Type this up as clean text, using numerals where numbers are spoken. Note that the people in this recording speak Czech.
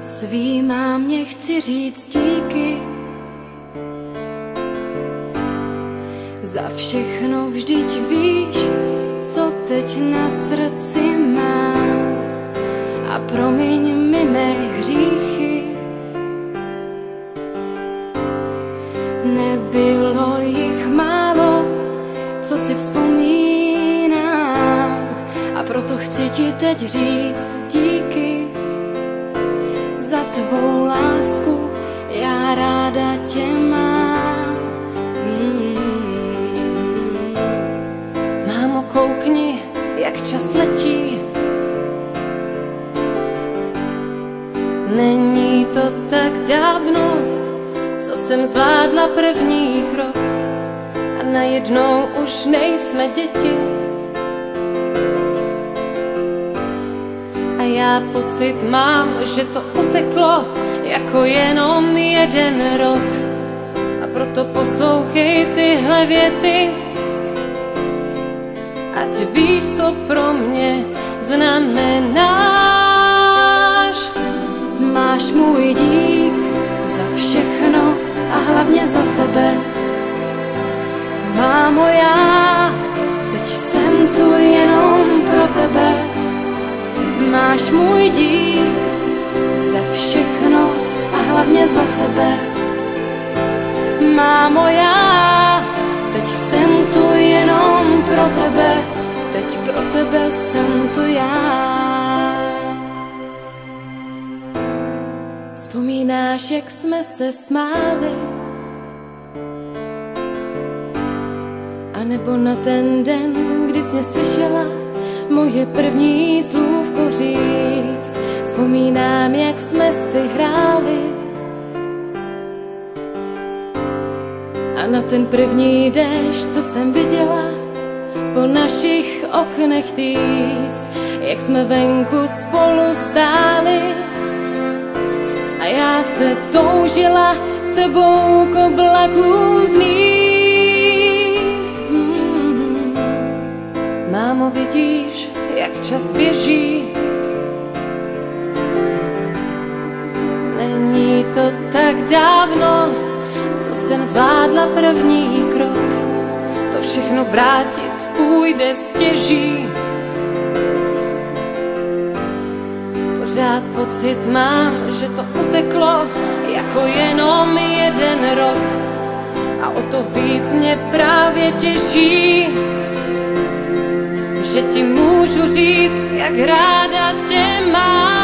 Svý mámě chci říct díky za všechno, vždyť víš, co teď na srdci mám. A promiň mi mé hříchy, nebylo jich málo, co si vzpomínám. A proto chci ti teď říct díky za tvou lásku, já ráda tě mám. Mámo, koukni, jak čas letí. Není to tak dávno, co jsem zvládla první krok a najednou už nejsme děti. A já pocit mám, že to uteklo jako jenom jeden rok. A proto poslouchej tyhle věty, ať víš, co pro mě znamenáš. Máš můj dík za všechno a hlavně za sebe. Mámo, já teď jsem tu jenom pro tebe. Máš můj dík za všechno a hlavně za sebe. Mámo, já teď jsem tu jenom pro tebe. Teď pro tebe jsem tu já. Vzpomínáš, jak jsme se smáli? A nebo na ten den, kdy jsi mě slyšela moje první slůvko říct? Vzpomínám, jak jsme si hráli a na ten první déšť, co jsem viděla po našich oknech týct, jak jsme venku spolu stáli a já se toužila s tebou k oblaku zlíst. Mámo, vidíš, jak čas běží? Není to tak dávno, co jsem zvládla první krok. To všechno vrátit půjde stěží. Pořád pocit mám, že to uteklo jako jenom jeden rok. A o to víc mě právě těší, že ti můžu říct, jak ráda tě mám.